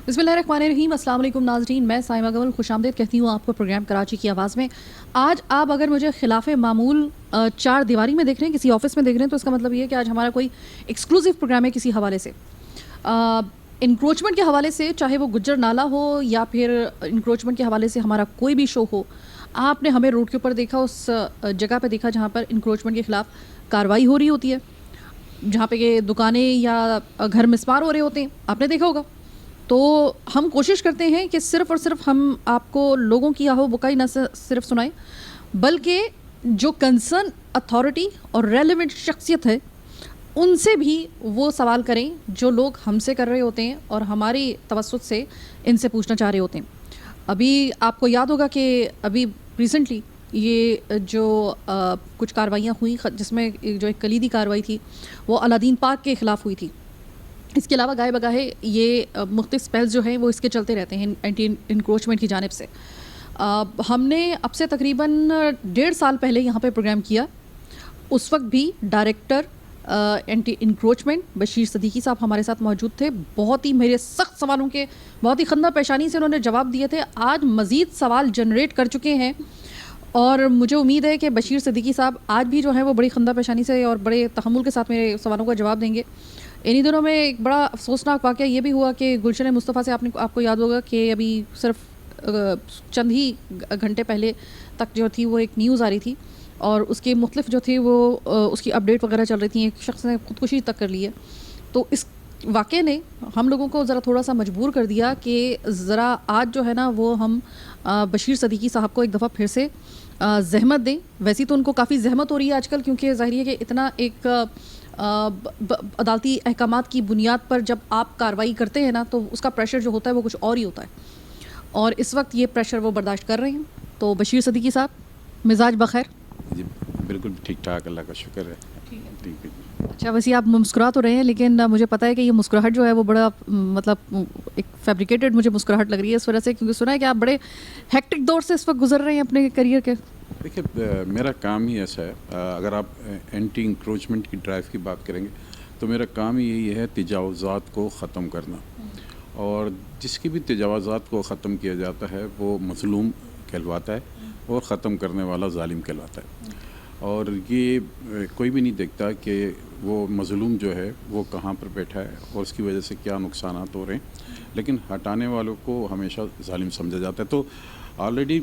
بسم اللہ الرحمن الرحیم. السلام علیکم ناظرین, میں سائمہ گول خوش آمدید کہتی ہوں آپ کو پروگرام کراچی کی آواز میں. آج آپ اگر مجھے خلاف معمول چار دیواری میں دیکھ رہے ہیں, کسی آفس میں دیکھ رہے ہیں, تو اس کا مطلب یہ ہے کہ آج ہمارا کوئی ایکسکلوسیو پروگرام ہے کسی حوالے سے, انکروچمنٹ کے حوالے سے, چاہے وہ گجر نالہ ہو یا پھر انکروچمنٹ کے حوالے سے ہمارا کوئی بھی شو ہو. آپ نے ہمیں روڈ کے اوپر دیکھا, اس جگہ پہ دیکھا جہاں پر انکروچمنٹ کے خلاف کارروائی ہو رہی ہوتی ہے, جہاں پہ یہ دکانیں یا گھر مسمار ہو رہے ہوتے ہیں, آپ نے دیکھا ہوگا. تو ہم کوشش کرتے ہیں کہ صرف اور صرف ہم آپ کو لوگوں کی آہو بکائی نہ صرف سنائیں, بلکہ جو کنسرن اتھارٹی اور ریلیونٹ شخصیت ہے ان سے بھی وہ سوال کریں جو لوگ ہم سے کر رہے ہوتے ہیں اور ہماری توسط سے ان سے پوچھنا چاہ رہے ہوتے ہیں. ابھی آپ کو یاد ہوگا کہ ابھی ریسنٹلی یہ جو کچھ کارروائیاں ہوئیں, جس میں جو ایک کلیدی کارروائی تھی وہ الادین پارک کے خلاف ہوئی تھی. اس کے علاوہ گاہے بگاہے یہ مختلف سپیلز جو ہیں وہ اس کے چلتے رہتے ہیں اینٹی انکروچمنٹ کی جانب سے. ہم نے اب سے تقریباً 1.5 سال پہلے یہاں پہ پروگرام کیا. اس وقت بھی director anti encroachment Bashir Siddiqui صاحب ہمارے ساتھ موجود تھے. بہت ہی میرے سخت سوالوں کے بہت ہی خندہ پیشانی سے انہوں نے جواب دیے تھے. آج مزید سوال جنریٹ کر چکے ہیں اور مجھے امید ہے کہ بشیر صدیقی صاحب آج بھی جو ہے وہ بڑی خندہ پیشانی سے اور بڑے تحمل کے ساتھ میرے سوالوں کا جواب دیں گے. انہی دنوں میں ایک بڑا افسوسناک واقعہ یہ بھی ہوا کہ گلشن مصطفیٰ سے آپ کو یاد ہوگا کہ ابھی صرف چند ہی گھنٹے پہلے تک جو تھی وہ ایک نیوز آ رہی تھی اور اس کے مختلف جو تھی وہ اس کی اپڈیٹ وغیرہ چل رہی تھیں. ایک شخص نے خودکشی تک کر لی ہے. تو اس واقعے نے ہم لوگوں کو ذرا تھوڑا سا مجبور کر دیا کہ ذرا آج جو ہے نا وہ ہم بشیر صدیقی صاحب کو ایک دفعہ پھر سے زحمت دیں. ویسی تو ان کو کافی زحمت ہو رہی ہے آج کل, کیونکہ ظاہر ہے کہ اتنا ایک عدالتی احکامات کی بنیاد پر جب آپ کارروائی کرتے ہیں نا تو اس کا پریشر جو ہوتا ہے وہ کچھ اور ہی ہوتا ہے, اور اس وقت یہ پریشر وہ برداشت کر رہے ہیں. تو بشیر صدیقی صاحب, مزاج بخیر؟ جی بالکل ٹھیک ٹھاک, اللہ کا شکر ہے. ٹھیک ہے. اچھا, ویسے آپ مسکرا تو رہے ہیں لیکن مجھے پتہ ہے کہ یہ مسکراہٹ جو ہے وہ بڑا مطلب ایک فیبریکیٹڈ مجھے مسکراہٹ لگ رہی ہے اس وجہ سے, کیونکہ سنا ہے کہ آپ بڑے ہیکٹک دور سے اس وقت گزر رہے ہیں اپنے کیریئر کے. دیکھیے میرا کام ہی ایسا ہے, اگر آپ اینٹی انکروچمنٹ کی ڈرائیو کی بات کریں گے تو میرا کام یہی ہے تجاوزات کو ختم کرنا, اور جس کی بھی تجاوزات کو ختم کیا جاتا ہے وہ مظلوم کہلواتا ہے اور ختم کرنے والا ظالم کہلواتا ہے. اور یہ کوئی بھی نہیں دیکھتا کہ وہ مظلوم جو ہے وہ کہاں پر بیٹھا ہے اور اس کی وجہ سے کیا نقصانات ہو رہے ہیں, لیکن ہٹانے والوں کو ہمیشہ ظالم سمجھا جاتا ہے. تو آلریڈی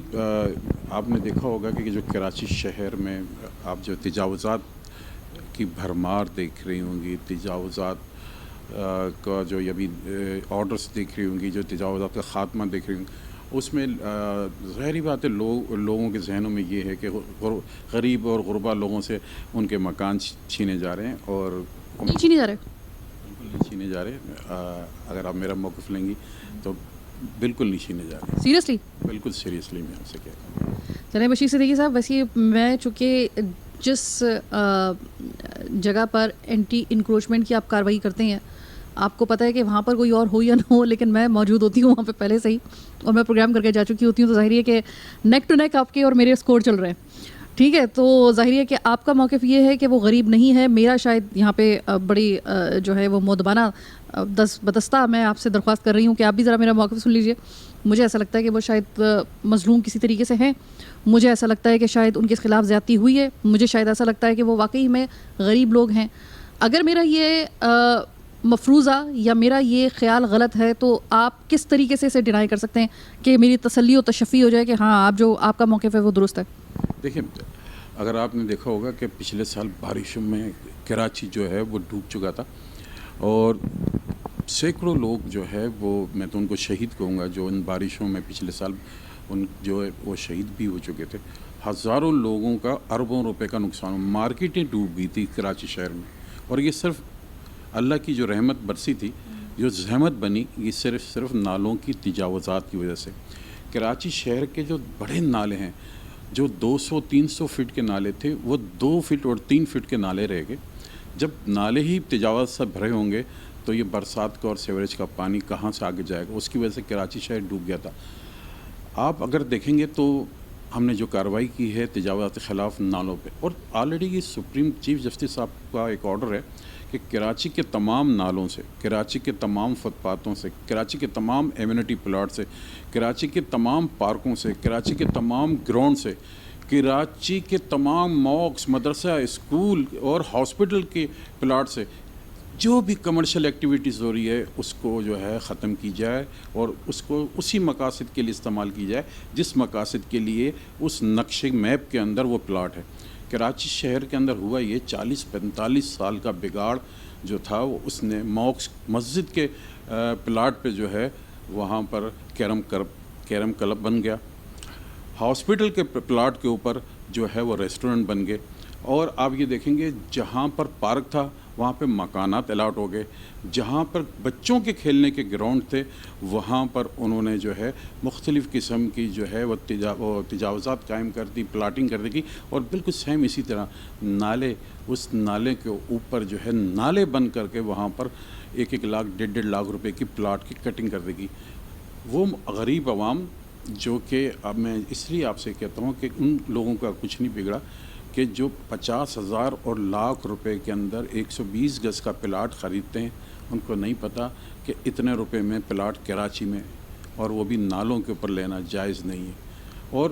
آپ نے دیکھا ہوگا کہ جو کراچی شہر میں آپ جو تجاوزات کی بھرمار دیکھ رہی ہوں گی, تجاوزات کا جو ابھی آرڈرس دیکھ رہی ہوں گی, جو تجاوزات کا خاتمہ دیکھ رہی ہوں گی, اس میں ظاہری بات ہے لوگوں کے ذہنوں میں یہ ہے کہ غریب اور غربا لوگوں سے ان کے مکان چھینے جا رہے ہیں. اور نہیں چھینے جا رہے, بالکل نہیں چھینے جا رہے. اگر آپ میرا موقف لیں گی تو بالکل نہیں چھینے جا رہے. سیریسلی؟ بالکل سیریسلی میں آپ سے کہتا ہوں. چلیں بشیر صدیقی صاحب, ویسے میں چونکہ جس جگہ پر اینٹی انکروچمنٹ کی آپ کارروائی کرتے ہیں آپ کو پتہ ہے کہ وہاں پر کوئی اور ہو یا نہ ہو, لیکن میں موجود ہوتی ہوں وہاں پہ پہلے سے ہی اور میں پروگرام کر کے جا چکی ہوتی ہوں. تو ظاہر ہے کہ نیک ٹو نیک آپ کے اور میرے اسکور چل رہے ہیں. ٹھیک ہے, تو ظاہر ہے کہ آپ کا موقف یہ ہے کہ وہ غریب نہیں ہے. میرا شاید یہاں پہ بڑی جو ہے وہ مودبانہ بدستہ میں آپ سے درخواست کر رہی ہوں کہ آپ بھی ذرا میرا موقف سن لیجئے. مجھے ایسا لگتا ہے کہ وہ شاید مظلوم کسی طریقے سے ہیں. مجھے ایسا لگتا ہے کہ شاید ان کے خلاف زیادتی ہوئی ہے. مجھے شاید ایسا لگتا ہے کہ وہ واقعی میں غریب لوگ ہیں. اگر میرا یہ مفروضہ یا میرا یہ خیال غلط ہے تو آپ کس طریقے سے اسے ڈینائی کر سکتے ہیں کہ میری تسلی و تشفی ہو جائے کہ ہاں آپ کا موقف ہے وہ درست ہے؟ دیکھیں, اگر آپ نے دیکھا ہوگا کہ پچھلے سال بارشوں میں کراچی جو ہے وہ ڈوب چکا تھا اور سینکڑوں لوگ جو ہے میں تو ان کو شہید کہوں گا جو ان بارشوں میں پچھلے سال جو ہے وہ شہید بھی ہو چکے تھے. ہزاروں لوگوں کا اربوں روپے کا نقصان, مارکیٹیں ڈوب گئی تھی کراچی شہر میں, اور یہ صرف اللہ کی جو رحمت برسی تھی, جو زحمت بنی, یہ صرف نالوں کی تجاوزات کی وجہ سے. کراچی شہر کے جو بڑے نالے ہیں, جو 200-300 فٹ کے نالے تھے, وہ 2 فٹ اور 3 فٹ کے نالے رہ گئے. جب نالے ہی تجاوز سے بھرے ہوں گے تو یہ برسات کا اور سیوریج کا پانی کہاں سے آگے جائے گا. اس کی وجہ سے کراچی شہر ڈوب گیا تھا. آپ اگر دیکھیں گے تو ہم نے جو کارروائی کی ہے تجاوزات کے خلاف نالوں پہ, اور آلریڈی یہ سپریم چیف جسٹس صاحب کا ایک آرڈر ہے کہ کراچی کے تمام نالوں سے، کراچی کے تمام فٹ پاتھوں سے، کراچی کے تمام ایمینٹی پلاٹ سے، کراچی کے تمام پارکوں سے، کراچی کے تمام گراؤنڈ سے، کراچی کے تمام موکس، مدرسہ، اسکول اور ہاسپٹل کے پلاٹ سے جو بھی کمرشل ایکٹیویٹیز ہو رہی ہے اس کو جو ہے ختم کی جائے اور اس کو اسی مقاصد کے لیے استعمال کی جائے جس مقاصد کے لیے اس نقشے میپ کے اندر وہ پلاٹ ہے. کراچی شہر کے اندر ہوا یہ 40-45 سال کا بگاڑ جو تھا وہ اس نے موکس مسجد کے پلاٹ پہ جو ہے وہاں پر کیرم کلب بن گیا، ہاسپٹل کے پلاٹ کے اوپر جو ہے وہ ریسٹورنٹ بن گئے، اور آپ یہ دیکھیں گے جہاں پر پارک تھا وہاں پہ مکانات الاٹ ہو گئے، جہاں پر بچوں کے کھیلنے کے گراؤنڈ تھے وہاں پر انہوں نے جو ہے مختلف قسم کی جو ہے وہ تجاوزات قائم کر دی، پلاٹنگ کر دی، اور بالکل سیم اسی طرح نالے، اس نالے کے اوپر جو ہے نالے بن کر کے وہاں پر 1-1 لاکھ 1.5 لاکھ روپے کی پلاٹ کی کٹنگ کر دی گئی. وہ غریب عوام جو کہ اب میں اس لیے آپ سے کہتا ہوں کہ ان لوگوں کا کچھ نہیں بگڑا کہ جو 50,000 اور لاکھ روپے کے اندر 120 گز کا پلاٹ خریدتے ہیں، ان کو نہیں پتہ کہ اتنے روپے میں پلاٹ کراچی میں اور وہ بھی نالوں کے اوپر لینا جائز نہیں ہے. اور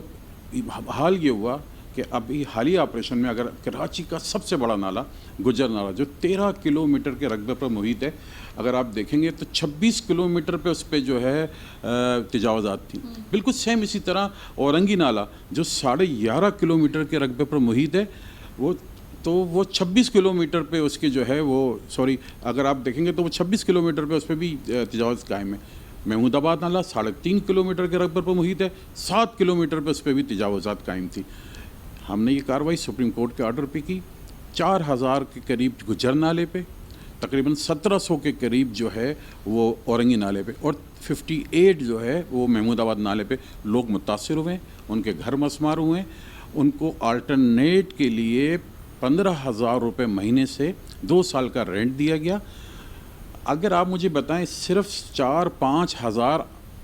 حال یہ ہوا کہ ابھی حالیہ آپریشن میں اگر کراچی کا سب سے بڑا نالہ گجر نالہ جو 13 کلومیٹر کے رقبے پر محیط ہے، اگر آپ دیکھیں گے تو 26 کلومیٹر پہ اس پہ جو ہے تجاوزات تھیں. بالکل سیم اسی طرح اورنگی نالہ جو 11.5 کلومیٹر کے رقبے پر محیط ہے، وہ 26 کلومیٹر پہ اس کے جو ہے اگر آپ دیکھیں گے تو وہ 26 کلومیٹر پہ اس پہ بھی تجاوز قائم ہے. محمود آباد نالہ 3.5 کلومیٹر کے رقبے پر محیط ہے، 7 کلومیٹر پہ اس پہ بھی تجاوزات قائم تھی. ہم نے یہ کارروائی سپریم کورٹ کے آرڈر پہ کی. 4,000 کے قریب گجر نالے پہ، تقریباً 1,700 کے قریب جو ہے وہ اورنگی نالے پہ، اور 58 جو ہے وہ محمود آباد نالے پہ لوگ متاثر ہوئے ہیں، ان کے گھر مسمار ہوئے ہیں. ان کو آلٹرنیٹ کے لیے 15,000 روپے مہینے سے 2 سال کا رینٹ دیا گیا. اگر آپ مجھے بتائیں صرف 4-5 ہزار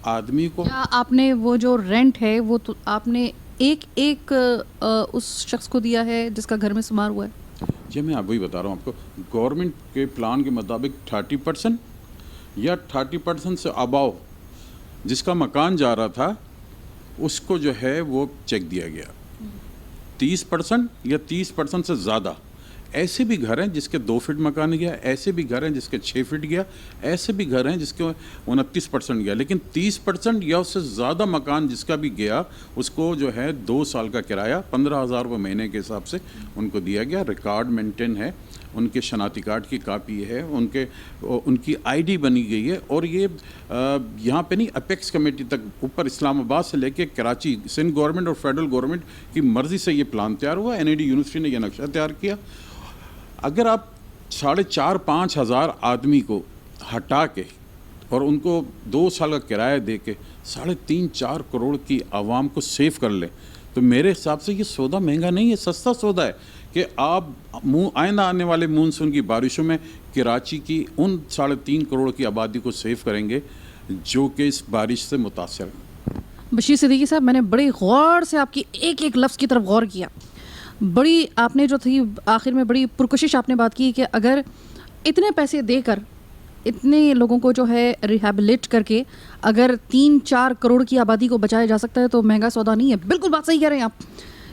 آدمی کو کیا آپ نے وہ جو رینٹ ہے وہ تو آپ نے ایک اس شخص کو دیا ہے جس کا گھر میں سمار ہوا ہے؟ جی میں وہی بتا رہا ہوں آپ کو. گورنمنٹ کے پلان کے مطابق 30% یا 30% سے اباؤ جس کا مکان جا رہا تھا اس کو جو ہے وہ چیک دیا گیا. 30% یا 30% سے زیادہ ایسے بھی گھر ہیں جس کے 2 فٹ مکان گیا، ایسے بھی گھر ہیں جس کے 6 فٹ گیا، ایسے بھی گھر ہیں جس کے 29% گیا، لیکن 30% یا اس سے زیادہ مکان جس کا بھی گیا اس کو جو ہے 2 سال کا کرایہ 15,000 روپے مہینے کے حساب سے ان کو دیا گیا. ریکارڈ مینٹین ہے، ان کے شناختی کارڈ کی کاپی ہے، ان کی آئی ڈی بنی گئی ہے. اور یہ یہاں پہ نہیں، اپیکس کمیٹی تک اوپر اسلام آباد سے لے کے کراچی، سندھ گورنمنٹ اور فیڈرل گورنمنٹ کی مرضی سے یہ پلان تیار ہوا. NID یونیورسٹی نے یہ نقشہ تیار کیا. اگر آپ 4,500-5 ہزار آدمی کو ہٹا کے اور ان کو 2 سال کا کرایہ دے کے 3.5-4 کروڑ کی عوام کو سیو کر لیں تو میرے حساب سے یہ سودا مہنگا نہیں ہے، سستا سودا ہے کہ آپ آئندہ آنے والے مونسون کی بارشوں میں کراچی کی ان 3.5 کروڑ کی آبادی کو سیو کریں گے جو کہ اس بارش سے متاثر ہیں. بشیر صدیقی صاحب، میں نے بڑی غور سے آپ کی ایک لفظ کی طرف غور کیا. بڑی آپ نے جو تھی آخر میں بڑی پرکشش آپ نے بات کی کہ اگر اتنے پیسے دے کر اتنے لوگوں کو جو ہے ریہیبلیٹ کر کے اگر 3-4 کروڑ کی آبادی کو بچایا جا سکتا ہے تو مہنگا سودا نہیں ہے. بالکل بات صحیح کہہ رہے ہیں آپ.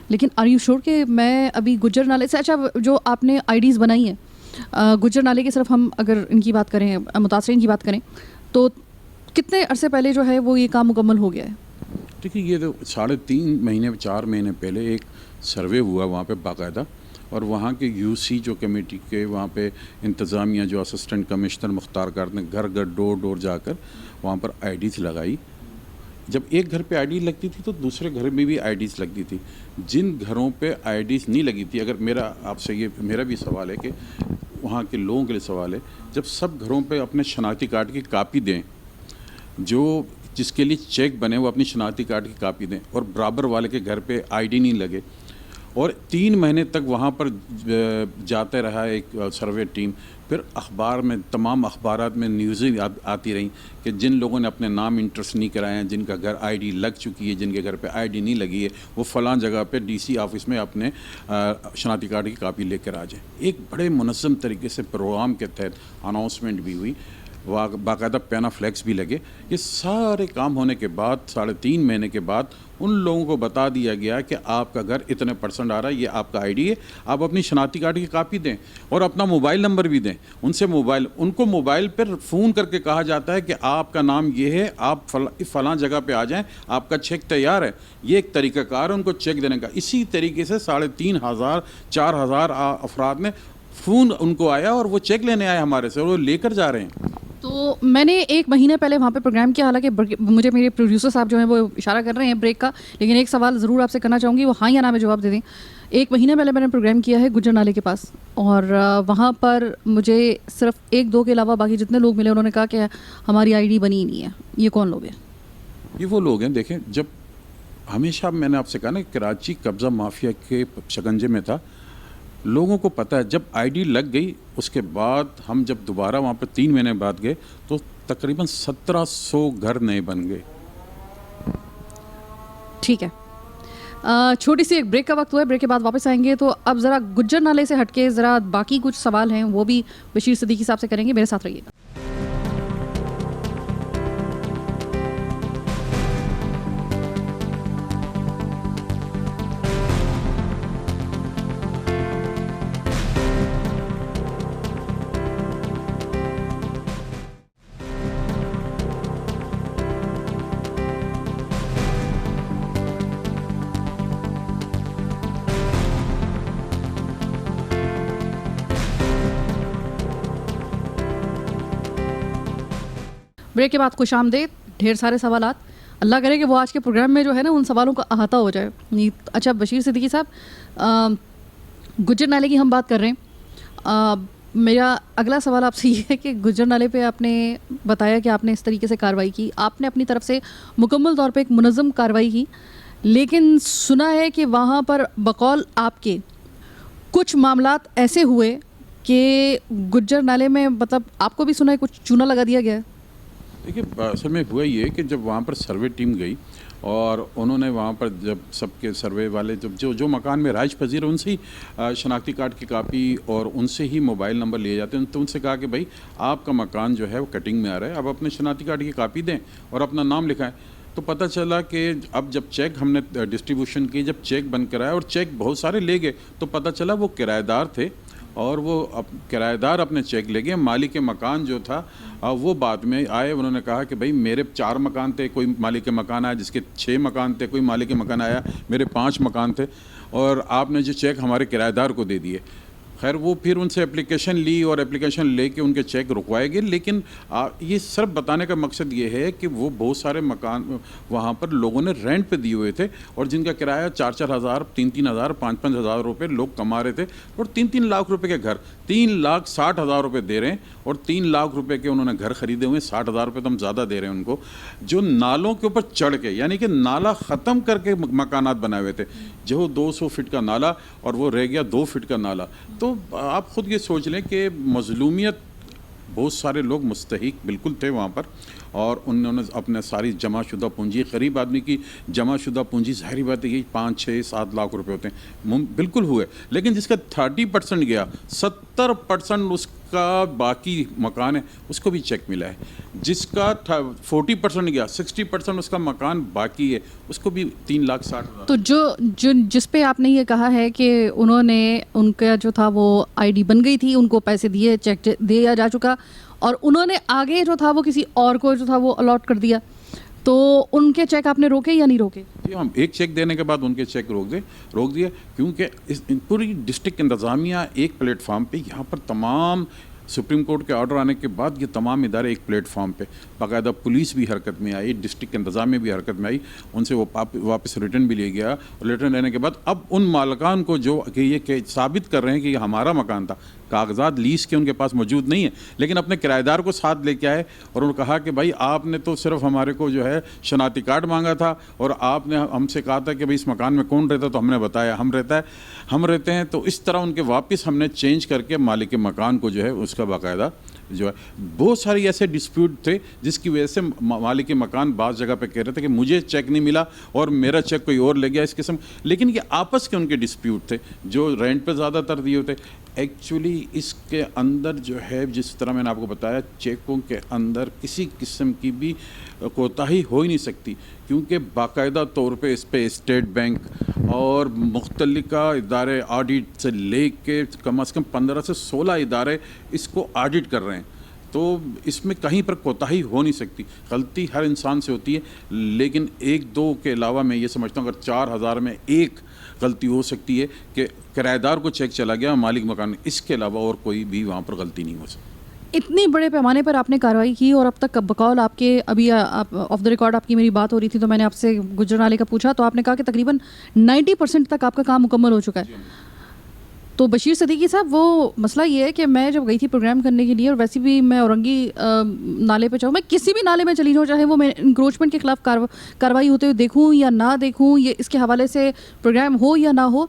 لیکن آر یو شور کہ میں ابھی گجر نالے سے، اچھا جو آپ نے IDs بنائی ہیں گجر نالے کی صرف ہم اگر ان کی بات کریں، متاثرین کی بات کریں، تو کتنے عرصے پہلے جو ہے وہ یہ کام مکمل ہو گیا ہے؟ دیکھیے یہ تو 3.5 مہینے 4 مہینے پہلے ایک سروے ہوا وہاں پہ باقاعدہ، اور وہاں کے UC جو کمیٹی کے وہاں پہ انتظامیہ جو اسسٹنٹ کمشنر مختار کار نے گھر ڈور جا کر وہاں پر IDs لگائی. جب ایک گھر پہ ID لگتی تھی تو دوسرے گھر میں بھی IDs لگتی تھی. جن گھروں پہ IDs نہیں لگی تھی، اگر میرا بھی سوال ہے کہ وہاں کے لوگوں کے لیے سوال ہے، جب سب گھروں پہ اپنے شناختی کارڈ کی کاپی دیں، جس کے لیے چیک بنے وہ اپنی شناختی کارڈ کی کاپی دیں، اور برابر والے کے گھر پہ ID نہیں لگے، اور 3 مہینے تک وہاں پر جاتے رہا ایک سروے ٹیم. پھر اخبار میں تمام اخبارات میں نیوزیں آتی رہیں کہ جن لوگوں نے اپنے نام انٹرسٹ نہیں کرائے ہیں, جن کا گھر آئی ڈی لگ چکی ہے, جن کے گھر پہ آئی ڈی نہیں لگی ہے, وہ فلاں جگہ پہ ڈی سی آفس میں اپنے شناختی کارڈ کی کاپی لے کر آ جائیں. ایک بڑے منظم طریقے سے پروگرام کے تحت اناؤنسمنٹ بھی ہوئی, باقاعدہ پینا فلیکس بھی لگے. یہ سارے کام ہونے کے بعد 3.5 مہینے کے بعد ان لوگوں کو بتا دیا گیا کہ آپ کا گھر اتنے % آ رہا ہے, یہ آپ کا آئی ڈی ہے, آپ اپنی شناختی کارڈ کی کاپی دیں اور اپنا موبائل نمبر بھی دیں. ان کو موبائل پر فون کر کے کہا جاتا ہے کہ آپ کا نام یہ ہے, آپ فلاں جگہ پہ آ جائیں, آپ کا چیک تیار ہے. یہ ایک طریقہ کار ہے ان کو چیک دینے کا. اسی طریقے سے 3,500 4,000 افراد نے فون ان کو آیا اور وہ چیک لینے آئے ہمارے سے, اور وہ لے کر جا رہے ہیں. تو میں نے 1 مہینے پہلے وہاں پہ پروگرام کیا, حالانکہ مجھے میرے پروڈیوسر صاحب جو ہیں وہ اشارہ کر رہے ہیں بریک کا, لیکن ایک سوال ضرور آپ سے کرنا چاہوں گی, وہ ہاں یا نا میں جواب دے دیں. 1 مہینے پہلے میں نے پروگرام کیا ہے گجر نالے کے پاس, اور وہاں پر مجھے صرف 1-2 کے علاوہ باقی جتنے لوگ ملے انہوں نے کہا کہ ہماری آئی ڈی بنی ہی نہیں ہے. یہ کون لوگ ہیں؟ یہ وہ لوگ ہیں, دیکھیں, جب ہمیشہ میں نے آپ سے کہا نا کراچی قبضہ مافیا کے شکنجے میں تھا. لوگوں کو پتہ ہے جب آئی ڈی لگ گئی, اس کے بعد ہم جب دوبارہ وہاں پہ 3 مہینے بعد گئے تو تقریباً 1700 گھر نئے بن گئے. ٹھیک ہے, چھوٹی سی ایک بریک کا وقت ہوا ہے, بریک کے بعد واپس آئیں گے. تو اب ذرا گجر نالے سے ہٹ کے ذرا باقی کچھ سوال ہیں وہ بھی بشیر صدیقی صاحب سے کریں گے. میرے ساتھ رہیے گا. بریک کے بعد خوش آمدید. ڈھیر سارے سوالات, اللہ کرے کہ وہ آج کے پروگرام میں جو ہے نا ان سوالوں کا احاطہ ہو جائے. اچھا بشیر صدیقی صاحب, گجر نالے کی ہم بات کر رہے ہیں. میرا اگلا سوال آپ سے یہ ہے کہ گجر نالے پہ آپ نے بتایا کہ آپ نے اس طریقے سے کارروائی کی, آپ نے اپنی طرف سے مکمل طور پہ ایک منظم کارروائی کی, لیکن سنا ہے کہ وہاں پر بقول آپ کے کچھ معاملات ایسے ہوئے کہ گجر نالے میں, مطلب آپ کو بھی سنا ہے کچھ چونا لگا دیا گیا ہے. دیکھیے, اصل میں ہوا یہ کہ جب وہاں پر سروے ٹیم گئی اور انہوں نے وہاں پر جب سب کے سروے والے جو مکان میں رہائش پذیر ہیں ان سے ہی شناختی کارڈ کی کاپی اور ان سے ہی موبائل نمبر لیے جاتے ہیں, تو ان سے کہا کہ بھائی آپ کا مکان جو ہے وہ کٹنگ میں آ رہا ہے, آپ اپنے شناختی کارڈ کی کاپی دیں اور اپنا نام لکھائیں. تو پتہ چلا کہ اب جب چیک ہم نے ڈسٹریبیوشن کی, جب چیک بن کر آیا اور چیک بہت سارے لے گئے, تو پتہ چلا وہ کرایہ دار تھے اور وہ کرایہ دار اپنے چیک لے گئے. مالک مکان جو تھا وہ بعد میں آئے, انہوں نے کہا کہ بھائی میرے 4 مکان تھے, کوئی مالک مکان آیا جس کے 6 مکان تھے, کوئی مالک مکان آیا میرے 5 مکان تھے, اور آپ نے جو چیک ہمارے کرایہ دار کو دے دیے. خیر وہ پھر ان سے اپلیکیشن لی اور اپلیکیشن لے کے ان کے چیک رکوائے گئے. لیکن یہ صرف بتانے کا مقصد یہ ہے کہ وہ بہت سارے مکان وہاں پر لوگوں نے رینٹ پہ دیے ہوئے تھے, اور جن کا کرایہ 4-4 ہزار 3-3 ہزار 5-5 ہزار روپے لوگ کما رہے تھے, اور 3-3 لاکھ روپے کے گھر 3,60,000 روپے دے رہے ہیں, اور 3 لاکھ روپے کے انہوں نے گھر خریدے ہوئے, 60 ہزار روپے تو ہم زیادہ دے رہے ہیں ان کو, جو نالوں کے اوپر چڑھ کے, یعنی کہ نالا ختم کر کے مکانات بنائے ہوئے تھے. جو 200 فٹ کا نالا اور وہ رہ گیا 2 فٹ کا نالا. تو آپ خود یہ سوچ لیں کہ مظلومیت, بہت سارے لوگ مستحق بالکل تھے وہاں پر, اور انہوں نے اپنے ساری جمع شدہ پونجی, غریب آدمی کی جمع شدہ پونجی ظاہری بات ہے یہ 5-6-7 لاکھ روپے ہوتے ہیں, بالکل ہوئے. لیکن جس کا 30% گیا, 70% اس کا باقی مکان ہے اس کو بھی چیک ملا ہے. جس کا 40% گیا, 60% اس کا مکان باقی ہے, اس کو بھی 3,60,000. تو جس پہ آپ نے یہ کہا ہے کہ انہوں نے, ان کا جو تھا وہ آئی ڈی بن گئی تھی, ان کو پیسے دیے, چیک دیا جا چکا, اور انہوں نے آگے جو تھا وہ کسی اور کو جو تھا وہ الاٹ کر دیا, تو ان کے چیک آپ نے روکے یا نہیں روکے؟ جی, ہم ایک چیک دینے کے بعد ان کے چیک روک دیے, کیونکہ پوری ڈسٹرکٹ انتظامیہ ایک پلیٹ فارم پہ یہاں پر تمام سپریم کورٹ کے آرڈر آنے کے بعد یہ تمام ادارے ایک پلیٹ فارم پہ، باقاعدہ پولیس بھی حرکت میں آئی، ڈسٹرکٹ انتظامیہ بھی حرکت میں آئی، ان سے وہ واپس ریٹرن بھی لے گیا، اور ریٹرن لینے کے بعد اب ان مالکان کو جو کہ یہ ثابت کر رہے ہیں کہ یہ ہمارا مکان تھا، کاغذات لیز کے ان کے پاس موجود نہیں ہیں، لیکن اپنے کرایہ دار کو ساتھ لے کے آئے اور انہوں نے کہا کہ بھائی آپ نے تو صرف ہمارے کو جو ہے شناختی کارڈ مانگا تھا اور آپ نے ہم سے کہا تھا کہ بھائی اس مکان میں کون رہتا، تو ہم نے بتایا ہم رہتے ہیں، تو اس طرح ان کے واپس ہم نے چینج کر کے مالک مکان کو جو ہے اس کا باقاعدہ جو ہے بہت ساری ایسے ڈسپیوٹ تھے جس کی وجہ سے مالک مکان بعض جگہ پہ کہہ رہے تھے کہ مجھے چیک نہیں ملا اور میرا چیک کوئی اور لے گیا اس قسم، لیکن یہ آپس کے ان کے ڈسپیوٹ تھے جو رینٹ پہ زیادہ تر دیے ہوتے۔ ایکچولی اس کے اندر جو ہے جس طرح میں نے آپ کو بتایا چیکوں کے اندر کسی قسم کی بھی کوتاہی ہو ہی نہیں سکتی، کیونکہ باقاعدہ طور پہ اس پہ اسٹیٹ بینک اور مختلف ادارے آڈٹ سے لے کے کم از کم 15 سے 16 ادارے اس کو آڈٹ کر رہے ہیں، تو اس میں کہیں پر کوتاہی ہو نہیں سکتی۔ غلطی ہر انسان سے ہوتی ہے، لیکن ایک دو کے علاوہ میں یہ سمجھتا ہوں اگر 4000 میں ایک غلطی ہو سکتی ہے کہ کرایہ دار کو چیک چلا گیا مالک مکان، اس کے علاوہ اور کوئی بھی وہاں پر غلطی نہیں ہو سکتی۔ اتنی بڑے پیمانے پر آپ نے کارروائی کی اور اب تک بقول آپ کے ابھی آف دا ریکارڈ آپ کی میری بات ہو رہی تھی تو میں نے آپ سے گجر نالے کا پوچھا تو آپ نے کہا کہ تقریباً 90% تک آپ کا کام مکمل ہو چکا ہے۔ تو بشیر صدیقی صاحب وہ مسئلہ یہ ہے کہ میں جب گئی تھی پروگرام کرنے کے لیے اور ویسے بھی میں اورنگی نالے پہ چاہوں، میں کسی بھی نالے میں چلی جاؤں چاہے وہ میں انکروچمنٹ کے خلاف کارروائی ہوتے ہوئے دیکھوں یا نہ دیکھوں، یہ اس کے حوالے سے پروگرام ہو یا نہ ہو،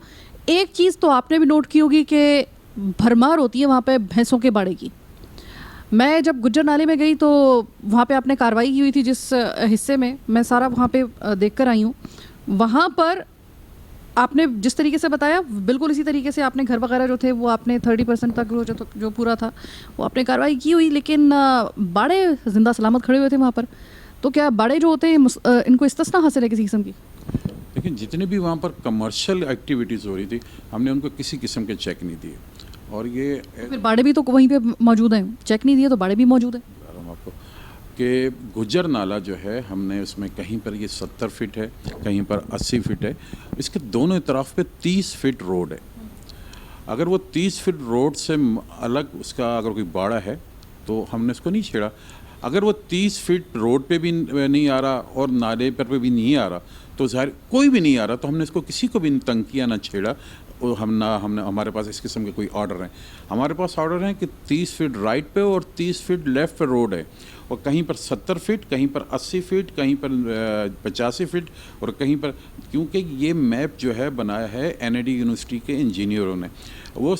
ایک چیز تو آپ نے بھی نوٹ کی ہوگی کہ بھرمار ہوتی ہے وہاں پہ بھینسوں کے باڑے کی۔ میں جب گجر نالے میں گئی تو وہاں پہ آپ نے کارروائی کی ہوئی تھی جس حصے میں سارا وہاں پہ دیکھ کر آئی ہوں، وہاں پر آپ نے جس طریقے سے بتایا بالکل اسی طریقے سے آپ نے گھر وغیرہ جو تھے وہ آپ نے 30% تک جو پورا تھا وہ آپ نے کارروائی کی ہوئی، لیکن باڑے زندہ سلامت کھڑے ہوئے تھے وہاں پر۔ تو کیا باڑے جو ہوتے ہیں ان کو استثنا حاصل ہے کسی قسم کی؟ لیکن جتنے بھی وہاں پر کمرشل ایکٹیویٹیز ہو رہی تھی ہم نے ان کو کسی قسم کے چیک نہیں دیے، اور یہ پھر باڑے بھی تو وہیں پہ موجود ہیں، چیک نہیں دیے تو باڑے بھی موجود ہیں۔ آپ کو کہ گجر نالا جو ہے ہم نے اس میں کہیں پر یہ 70 فٹ ہے، کہیں پر 80 فٹ ہے، اس کے دونوں اطراف پہ 30 فٹ روڈ ہے۔ اگر وہ 30 فٹ روڈ سے الگ اس کا اگر کوئی باڑا ہے تو ہم نے اس کو نہیں چھیڑا۔ اگر وہ 30 فٹ روڈ پہ بھی نہیں آ رہا اور نالے پر بھی نہیں آ رہا تو ظاہر کوئی بھی نہیں آ رہا تو ہم نے اس کو کسی کو بھی تنگ کیا نہ چھیڑا، اور ہمارے پاس اس قسم کے کوئی آرڈر ہیں، ہمارے پاس آرڈر ہیں کہ 30 فٹ رائٹ پہ اور 30 فٹ لیفٹ پہ روڈ ہے، اور کہیں پر 70 فٹ، کہیں پر 80 فٹ، کہیں پر 85 فٹ، اور کہیں پر، کیونکہ یہ میپ جو ہے بنایا ہے NID یونیورسٹی کے انجینئروں نے، وہ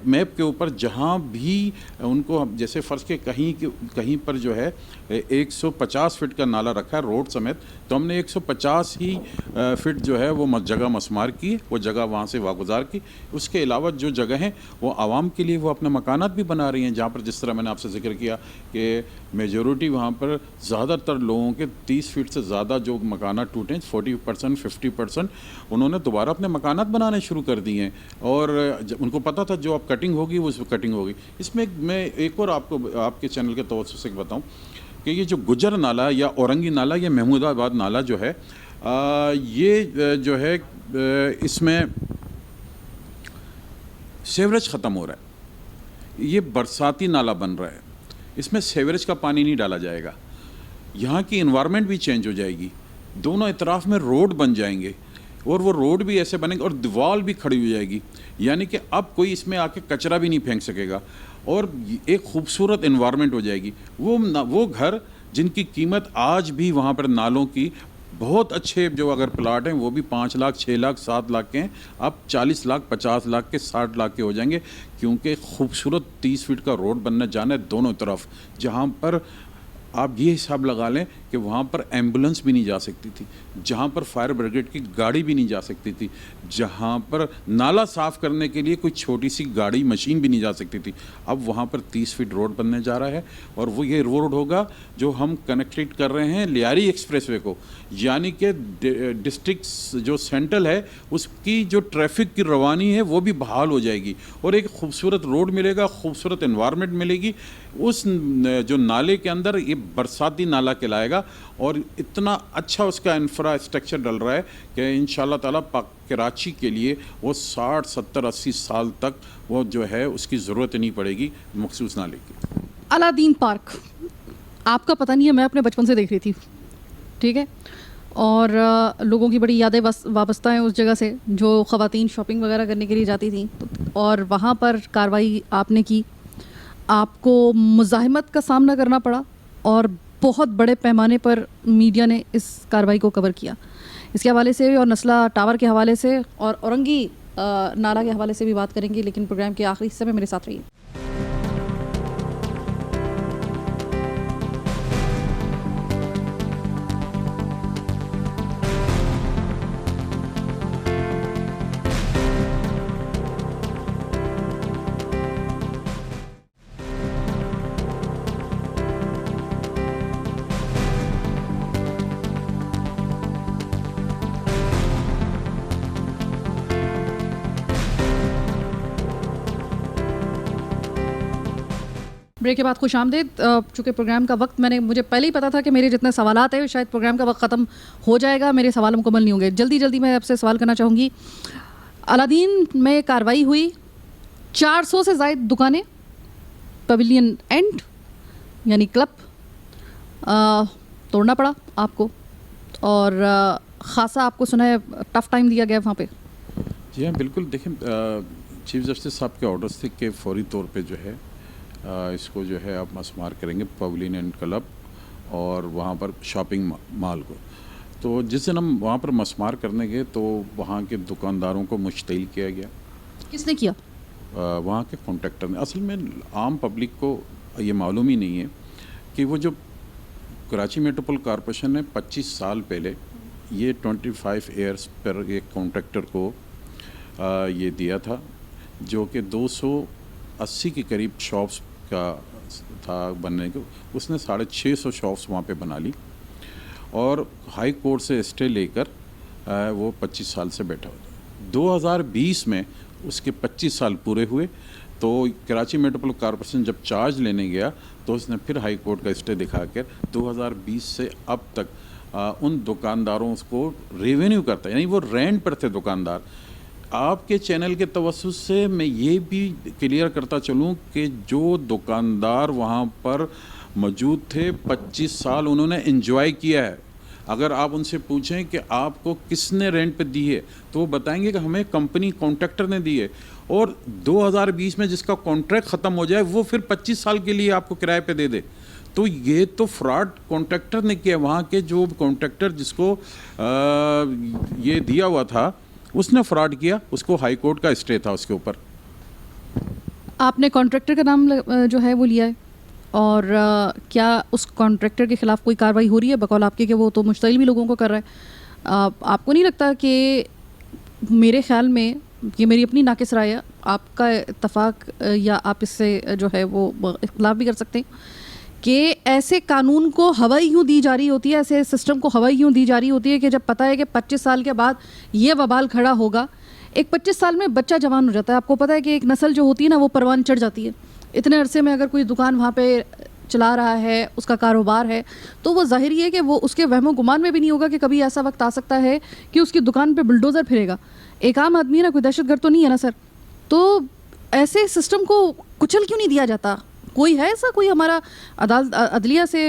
میپ کے اوپر جہاں بھی ان کو جیسے فرض کے کہیں پر جو ہے 150 فٹ کا نالا رکھا ہے روڈ سمیت، تو ہم نے 150 ہی فٹ جو ہے وہ جگہ مسمار کی، وہ جگہ وہاں سے واگزار کی۔ اس کے علاوہ جو جگہ ہیں وہ عوام کے لیے وہ اپنے مکانات بھی بنا رہی ہیں، جہاں پر جس طرح میں نے آپ سے ذکر کیا کہ میجورٹی وہاں پر زیادہ تر لوگوں کے 30 فٹ سے زیادہ جو مکانات ٹوٹے ہیں 40% 50% انہوں نے دوبارہ اپنے مکانات بنانے شروع کر دیے ہیں، اور ان کو پتہ تھا جو اب کٹنگ ہوگی وہ اس پہ کٹنگ ہوگی۔ اس میں میں ایک اور آپ کو آپ کے چینل کے توسط سے بتاؤں کہ یہ جو گجر نالا یا اورنگی نالا یا محمود آباد نالا جو ہے یہ جو ہے اس میں سیوریج ختم ہو رہا ہے، یہ برساتی نالا بن رہا ہے، اس میں سیوریج کا پانی نہیں ڈالا جائے گا، یہاں کی انوائرمنٹ بھی چینج ہو جائے گی، دونوں اطراف میں روڈ بن جائیں گے، اور وہ روڈ بھی ایسے بنیں گے اور دیوار بھی کھڑی ہو جائے گی، یعنی کہ اب کوئی اس میں آ کے کچرا بھی نہیں پھینک سکے گا، اور ایک خوبصورت انوائرمنٹ ہو جائے گی۔ وہ گھر جن کی قیمت آج بھی وہاں پر نالوں کی بہت اچھے جو اگر پلاٹ ہیں وہ بھی 5 لاکھ 6 لاکھ 7 لاکھ کے ہیں، اب 40 لاکھ 50 لاکھ کے 60 لاکھ کے ہو جائیں گے، کیونکہ خوبصورت 30 فٹ کا روڈ بننے جانا ہے دونوں طرف، جہاں پر آپ یہ حساب لگا لیں کہ وہاں پر ایمبولنس بھی نہیں جا سکتی تھی، جہاں پر فائر بریگیڈ کی گاڑی بھی نہیں جا سکتی تھی، جہاں پر نالا صاف کرنے کے لیے کوئی چھوٹی سی گاڑی مشین بھی نہیں جا سکتی تھی، اب وہاں پر 30 فٹ روڈ بننے جا رہا ہے، اور وہ یہ روڈ ہوگا جو ہم کنیکٹڈ کر رہے ہیں لیاری ایکسپریس وے کو، یعنی کہ ڈسٹرکٹ جو سینٹرل ہے اس کی جو ٹریفک کی روانی ہے وہ بھی بحال ہو جائے گی، اور ایک خوبصورت روڈ ملے گا، خوبصورت انوائرمنٹ ملے گی، اس جو نالے کے اندر یہ برساتی نالا کہلائے گا، اور اتنا اچھا اس کا انفراسٹرکچر ڈل رہا ہے کہ انشاءاللہ تعالیٰ کراچی کے لیے وہ 60 70 80 سال تک وہ جو ہے اس کی ضرورت نہیں پڑے گی مخصوص نالے کی۔ الادین پارک آپ کا پتہ نہیں ہے، میں اپنے بچپن سے دیکھ رہی تھی، ٹھیک ہے، اور لوگوں کی بڑی یادیں وابستہ ہیں اس جگہ سے، جو خواتین شاپنگ وغیرہ کرنے کے لیے جاتی تھیں، اور وہاں پر کارروائی آپ نے کی، آپ کو مزاحمت کا سامنا کرنا پڑا، اور بہت بڑے پیمانے پر میڈیا نے اس کارروائی کو کور کیا۔ اس کے حوالے سے اور نسلہ ٹاور کے حوالے سے اور اورنگی نالہ کے حوالے سے بھی بات کریں گے، لیکن پروگرام کے آخری حصے میں میرے ساتھ رہیے۔ بریک کے بعد خوش آمدید۔ چونکہ پروگرام کا وقت مجھے پہلے ہی پتا تھا کہ میرے جتنے سوالات ہیں شاید پروگرام کا وقت ختم ہو جائے گا، میرے سوال مکمل نہیں ہوں گے۔ جلدی میں آپ سے سوال کرنا چاہوں گی، الادین میں کارروائی ہوئی، 400 سے زائد دکانیں، پویلین اینڈ یعنی کلب توڑنا پڑا آپ کو، اور خاصا آپ کو سنا ہے ٹف ٹائم دیا گیا وہاں پہ۔ جی ہاں بالکل، دیکھیں چیف جسٹس صاحب کے آرڈرز تھے کہ فوری طور پہ جو ہے اس کو جو ہے آپ مسمار کریں گے، پویلین اینڈ کلب اور وہاں پر شاپنگ مال کو۔ تو جس دن ہم وہاں پر مسمار کرنے گئے تو وہاں کے دکانداروں کو مشتعل کیا گیا۔ کس نے کیا؟ وہاں کے کانٹریکٹر نے۔ اصل میں عام پبلک کو یہ معلوم ہی نہیں ہے کہ وہ جو کراچی میٹروپول کارپوریشن نے 25 سال پہلے یہ 25 ایئرس پر ایک کانٹریکٹر کو یہ دیا تھا، جو کہ 280 کے قریب شاپس کا تھا بننے کو، اس نے 650 شاپس وہاں پہ بنا لی، اور ہائی کورٹ سے اسٹے لے کر وہ 25 سال سے بیٹھا ہوا تھا۔ 2020 میں اس کے 25 سال پورے ہوئے تو کراچی میٹروپول کارپوریشن جب چارج لینے گیا تو اس نے پھر ہائی کورٹ کا اسٹے دکھا کر 2020 سے اب تک ان دکانداروں کو ریونیو کرتا ہے، یعنی وہ رینٹ پر تھے دکاندار۔ آپ کے چینل کے توسط سے میں یہ بھی کلیئر کرتا چلوں کہ جو دکاندار وہاں پر موجود تھے 25 سال انہوں نے انجوائے کیا ہے۔ اگر آپ ان سے پوچھیں کہ آپ کو کس نے رینٹ پہ دی ہے تو وہ بتائیں گے کہ ہمیں کمپنی کانٹریکٹر نے دی ہے، اور 2020 میں جس کا کانٹریکٹ ختم ہو جائے وہ پھر 25 سال کے لیے آپ کو کرائے پہ دے دے۔ تو یہ تو فراڈ کانٹریکٹر نے کیا، وہاں کے جو کانٹریکٹر جس کو یہ دیا ہوا تھا اس نے فراڈ کیا، اس کو ہائی کورٹ کا اسٹے تھا اس کے اوپر۔ آپ نے کانٹریکٹر کا نام جو ہے وہ لیا ہے، اور کیا اس کانٹریکٹر کے خلاف کوئی کارروائی ہو رہی ہے بقول آپ کے کہ وہ تو مشتعل بھی لوگوں کو کر رہا ہے؟ آپ کو نہیں لگتا کہ میرے خیال میں یہ میری اپنی ناقص رائے ہے، آپ کا اتفاق یا آپ اس سے جو ہے وہ اختلاف بھی کر سکتے ہیں، کہ ایسے قانون کو ہوا یوں دی جا رہی ہوتی ہے، ایسے سسٹم کو ہوا یوں دی جا رہی ہوتی ہے کہ جب پتہ ہے کہ 25 سال کے بعد یہ وبال کھڑا ہوگا، ایک 25 سال میں بچہ جوان ہو جاتا ہے، آپ کو پتہ ہے کہ ایک نسل جو ہوتی ہے نا وہ پروان چڑھ جاتی ہے۔ اتنے عرصے میں اگر کوئی دکان وہاں پہ چلا رہا ہے، اس کا کاروبار ہے، تو وہ ظاہر یہ ہے کہ وہ اس کے وہم و گمان میں بھی نہیں ہوگا کہ کبھی ایسا وقت آ سکتا ہے کہ اس کی دکان پہ بلڈوزر پھرے گا۔ ایک عام آدمی ہے نا، کوئی دہشت گرد تو نہیں ہے نا سر، تو ایسے سسٹم کو کچل کیوں نہیں دیا جاتا؟ کوئی ہے ایسا، کوئی ہمارا عدلیہ سے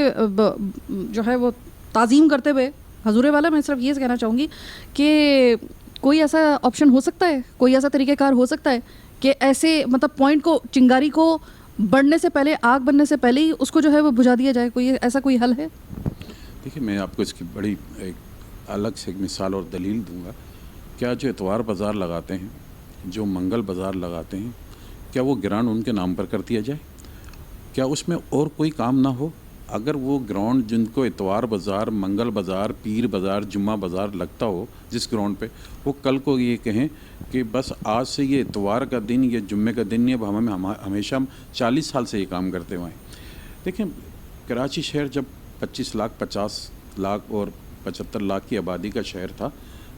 جو ہے وہ تعظیم کرتے ہوئے حضور والا، میں صرف یہ کہنا چاہوں گی کہ کوئی ایسا آپشن ہو سکتا ہے، کوئی ایسا طریقہ کار ہو سکتا ہے کہ ایسے مطلب پوائنٹ کو، چنگاری کو بڑھنے سے پہلے، آگ بڑھنے سے پہلے ہی اس کو جو ہے وہ بجھا دیا جائے؟ کوئی ایسا کوئی حل ہے؟ دیکھیے میں آپ کو اس کی بڑی ایک الگ سے ایک مثال اور دلیل دوں گا۔ کیا جو اتوار بازار لگاتے ہیں، جو منگل بازار لگاتے ہیں، کیا وہ گراؤنڈ ان کے نام پر کر دیا جائے؟ کیا اس میں اور کوئی کام نہ ہو؟ اگر وہ گراؤنڈ جن کو اتوار بازار، منگل بازار، پیر بازار، جمعہ بازار لگتا ہو جس گراؤنڈ پہ، وہ کل کو یہ کہیں کہ بس آج سے یہ اتوار کا دن، یہ جمعے کا دن نہیں، اب ہمیں ہمیشہ 40 سال سے یہ کام کرتے ہوئے ہیں۔ دیکھیں کراچی شہر جب 25 لاکھ 50 لاکھ اور 75 لاکھ کی آبادی کا شہر تھا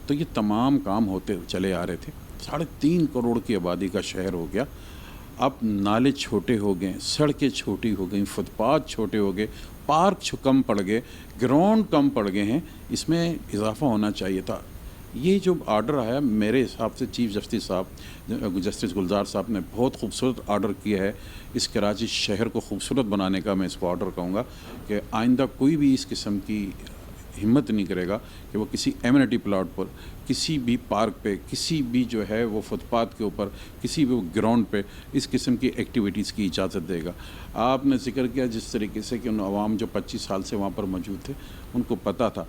تو یہ تمام کام ہوتے چلے آ رہے تھے۔ 3.5 کروڑ کی آبادی کا شہر ہو گیا۔ اب نالے چھوٹے ہو گئے, سڑکیں چھوٹی ہو گئیں, فٹ پاتھ چھوٹے ہو گئے, پارک کم پڑ گئے, گراؤنڈ کم پڑ گئے ہیں, اس میں اضافہ ہونا چاہیے تھا. یہ جو آرڈر آیا میرے حساب سے چیف جسٹس صاحب جسٹس گلزار صاحب نے بہت خوبصورت آرڈر کیا ہے. اس کراچی شہر کو خوبصورت بنانے کا میں اس کو آرڈر کہوں گا کہ آئندہ کوئی بھی اس قسم کی ہمت نہیں کرے گا کہ وہ کسی ایمینٹی پلاٹ پر, کسی بھی پارک پہ, کسی بھی جو ہے وہ فٹ پاتھ کے اوپر, کسی بھی گراؤنڈ پہ اس قسم کی ایکٹیویٹیز کی اجازت دے گا. آپ نے ذکر کیا جس طریقے سے کہ ان عوام جو 25 سال سے وہاں پر موجود تھے ان کو پتہ تھا.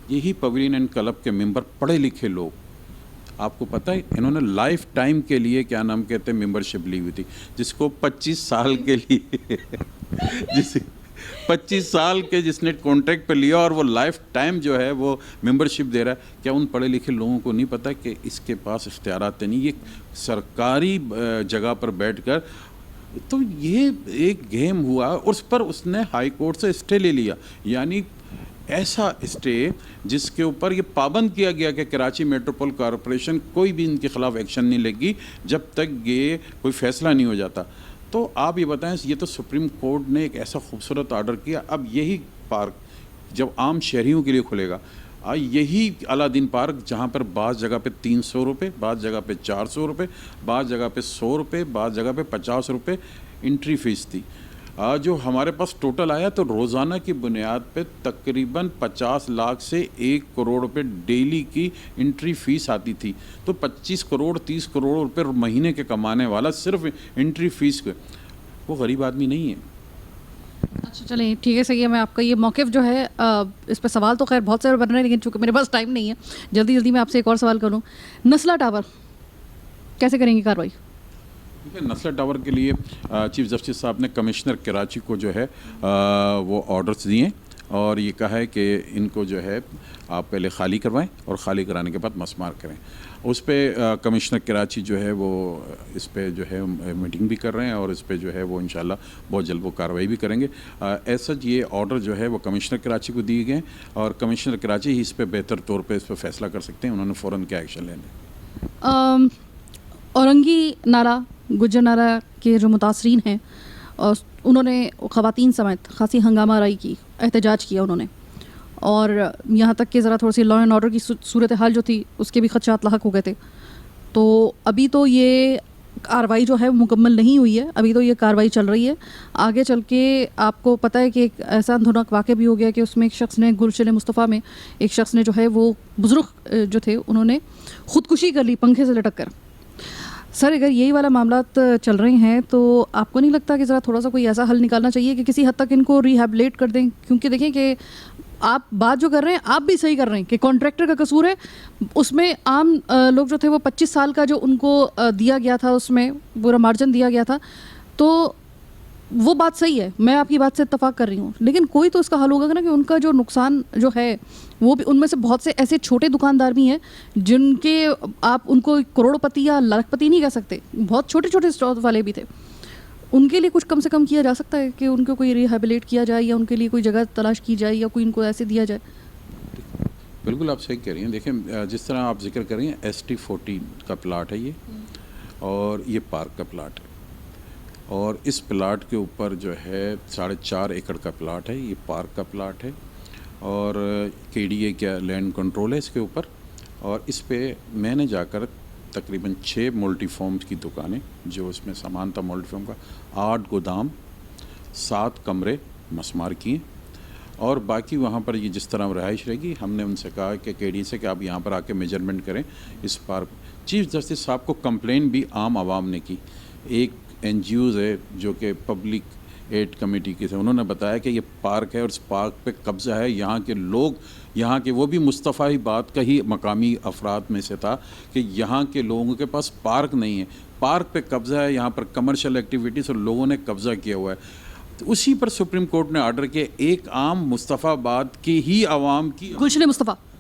یہی پویلین اینڈ کلب کے ممبر پڑھے لکھے لوگ, آپ کو پتہ ہے انہوں نے لائف ٹائم کے لیے کیا نام کہتے ہیں ممبرشپ لی ہوئی تھی, جس کو 25 سال کے لیے 25 سال کے جس نے کانٹریکٹ پہ لیا اور وہ لائف ٹائم جو ہے وہ ممبرشپ دے رہا ہے. کیا ان پڑھے لکھے لوگوں کو نہیں پتہ کہ اس کے پاس اختیارات نہیں, یہ سرکاری جگہ پر بیٹھ کر, تو یہ ایک گیم ہوا اور اس پر اس نے ہائی کورٹ سے اسٹے لے لیا. یعنی ایسا اسٹے جس کے اوپر یہ پابند کیا گیا کہ کراچی میٹروپول کارپوریشن کوئی بھی ان کے خلاف ایکشن نہیں لے گی جب تک یہ کوئی فیصلہ نہیں ہو جاتا. تو آپ یہ بتائیں, یہ تو سپریم کورٹ نے ایک ایسا خوبصورت آرڈر کیا. اب یہی پارک جب عام شہریوں کے لیے کھلے گا, یہی علا دین پارک جہاں پر بعض جگہ پہ 300 روپے, بعض جگہ پہ 400 روپے, بعض جگہ پہ 100 روپے, بعض جگہ پہ 50 روپے انٹری فیس تھی, جو ہمارے پاس ٹوٹل آیا تو روزانہ کی بنیاد پہ تقریباً 50 لاکھ سے 1 کروڑ روپے ڈیلی کی انٹری فیس آتی تھی. تو 25 کروڑ 30 کروڑ روپے مہینے کے کمانے والا صرف انٹری فیس کے, وہ غریب آدمی نہیں ہے. اچھا چلیں ٹھیک ہے, صحیح ہے. میں آپ کا یہ موقف جو ہے اس پہ سوال تو خیر بہت سارے بن رہے ہیں, لیکن چونکہ میرے پاس ٹائم نہیں ہے, جلدی میں آپ سے ایک اور سوال کروں. نسلا ٹاور کیسے کریں گے کارروائی؟ نسلا ٹاور کے لیے چیف جسٹس صاحب نے کمشنر کراچی کو جو ہے وہ آرڈرز دیے اور یہ کہا ہے کہ ان کو جو ہے آپ پہلے خالی کروائیں اور خالی کرانے کے بعد مسمار کریں. اس پہ کمشنر کراچی جو ہے وہ اس پہ جو ہے میٹنگ بھی کر رہے ہیں اور اس پہ جو ہے وہ انشاءاللہ بہت جلد وہ کارروائی بھی کریں گے. ایسا یہ آرڈر جو ہے وہ کمشنر کراچی کو دیے گئے ہیں اور کمشنر کراچی ہی اس پہ بہتر طور پہ اس پہ فیصلہ کر سکتے ہیں, انہوں نے فوراً کیا ایکشن لینا. اورنگی نالہ گجر نالہ کے جو متاثرین ہیں انہوں نے خواتین سمیت خاصی ہنگامہ آرائی کی, احتجاج کیا انہوں نے, اور یہاں تک کہ ذرا تھوڑی سی لا اینڈ آرڈر کی صورتحال جو تھی اس کے بھی خدشات لاحق ہو گئے تھے. تو ابھی تو یہ کارروائی جو ہے مکمل نہیں ہوئی ہے, ابھی تو یہ کارروائی چل رہی ہے. آگے چل کے آپ کو پتہ ہے کہ ایک ایسا اندھونک واقعہ بھی ہو گیا کہ اس میں ایک شخص نے گلشن مصطفیٰ میں ایک شخص نے جو ہے وہ بزرگ جو تھے انہوں نے خودکشی کر لی پنکھے سے لٹک کر. سر اگر یہی والا معاملات چل رہے ہیں تو آپ کو نہیں لگتا کہ ذرا تھوڑا سا کوئی ایسا حل نکالنا چاہیے کہ کسی حد تک ان کو ریہیبلیٹ کر دیں؟ کیونکہ دیکھیں کہ آپ بات جو کر رہے ہیں آپ بھی صحیح کر رہے ہیں کہ کانٹریکٹر کا قصور ہے, اس میں عام لوگ جو تھے وہ 25 سال کا جو ان کو دیا گیا تھا اس میں پورا مارجن دیا گیا تھا, تو وہ بات صحیح ہے, میں آپ کی بات سے اتفاق کر رہی ہوں, لیکن کوئی تو اس کا حل ہوگا نا کہ ان کا جو نقصان جو ہے وہ بھی, ان میں سے بہت سے ایسے چھوٹے دکاندار بھی ہیں جن کے آپ ان کو کروڑ پتی یا لاکھ پتی نہیں کہہ سکتے, بہت چھوٹے چھوٹے اسٹور والے بھی تھے, ان کے لیے کچھ کم سے کم کیا جا سکتا ہے کہ ان کو کوئی ریہیبلیٹ کیا جائے یا ان کے لیے کوئی جگہ تلاش کی جائے یا کوئی ان کو ایسے دیا جائے. بالکل آپ صحیح کہہ رہی ہیں. دیکھیں جس طرح آپ ذکر کر رہی ہیں ST14 کا پلاٹ ہے یہ, اور یہ پارک کا پلاٹ ہے, اور اس پلاٹ کے اوپر جو ہے 4.5 ایکڑ کا پلاٹ ہے, یہ پارک کا پلاٹ ہے اور KDA کیا لینڈ کنٹرول ہے اس کے اوپر. اور اس پہ میں نے جا کر تقریباً 6 ملٹی فارمز کی دکانیں جو اس میں سامان تھا ملٹی فارم کا, 8 گودام, 7 کمرے مسمار کیے, اور باقی وہاں پر یہ جس طرح رہائش رہے گی ہم نے ان سے کہا کہ KDA سے کہ آپ یہاں پر آ کے میجرمنٹ کریں اس پارک. چیف جسٹس صاحب کو کمپلین بھی عام عوام نے کی, ایک NGOز ہے جو کہ پبلک ایڈ کمیٹی کے تھے, انہوں نے بتایا کہ یہ پارک ہے اور اس پارک پہ قبضہ ہے, یہاں کے لوگ, یہاں کے وہ بھی مصطفی بات کا ہی مقامی افراد میں سے تھا کہ یہاں کے لوگوں کے پاس پارک نہیں ہے, پارک پہ قبضہ ہے, یہاں پر کمرشل ایکٹیویٹیز اور لوگوں نے قبضہ کیا ہوا ہے. تو اسی پر سپریم کورٹ نے آرڈر کیا ایک عام مصطفی آباد کی ہی عوام کی,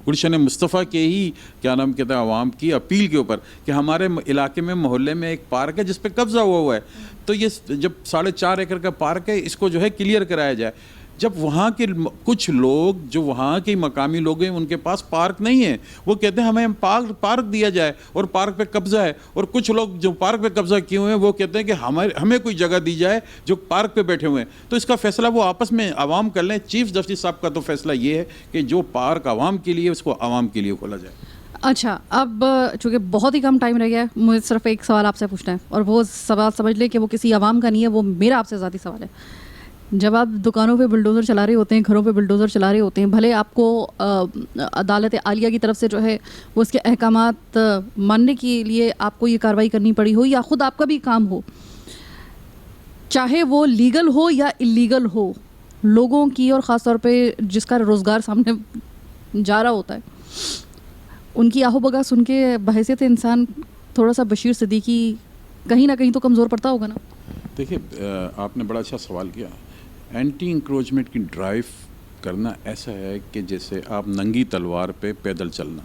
گلشن مصطفیٰ کے ہی کیا نام کہتا ہے عوام کی اپیل کے اوپر کہ ہمارے علاقے میں محلے میں ایک پارک ہے جس پہ قبضہ ہوا ہے, تو یہ جب 4.5 ایکڑ کا پارک ہے اس کو جو ہے کلیئر کرایا جائے. جب وہاں کے کچھ لوگ جو وہاں کے مقامی لوگ ہیں ان کے پاس پارک نہیں ہے, وہ کہتے ہیں ہمیں پارک دیا جائے اور پارک پہ قبضہ ہے, اور کچھ لوگ جو پارک پہ قبضہ کیے ہوئے ہیں وہ کہتے ہیں کہ ہمیں کوئی جگہ دی جائے جو پارک پہ بیٹھے ہوئے ہیں. تو اس کا فیصلہ وہ آپس میں عوام کر لیں. چیف جسٹس صاحب کا تو فیصلہ یہ ہے کہ جو پارک عوام کے لیے اس کو عوام کے لیے کھولا جائے. اچھا, اب چونکہ بہت ہی کم ٹائم رہ گیا ہے, مجھے صرف ایک سوال آپ سے پوچھنا ہے, اور وہ سوال سمجھ لیں کہ وہ کسی عوام کا نہیں ہے, وہ میرا آپ سے ذاتی سوال ہے. جب آپ دکانوں پہ بلڈوزر چلا رہے ہوتے ہیں, گھروں پہ بلڈوزر چلا رہے ہوتے ہیں, بھلے آپ کو عدالت عالیہ کی طرف سے جو ہے وہ اس کے احکامات ماننے کے لیے آپ کو یہ کارروائی کرنی پڑی ہو, یا خود آپ کا بھی کام ہو, چاہے وہ لیگل ہو یا اللیگل ہو, لوگوں کی اور خاص طور پہ جس کا روزگار سامنے جا رہا ہوتا ہے, ان کی آہو بگا سن کے بحیثیت انسان تھوڑا سا بشیر صدیقی کہیں نہ کہیں تو کمزور پڑتا ہوگا نا. دیکھیے, آپ نے بڑا اچھا سوال کیا. اینٹی انکروچمنٹ کی ڈرائیو کرنا ایسا ہے کہ جیسے آپ ننگی تلوار پہ پیدل چلنا.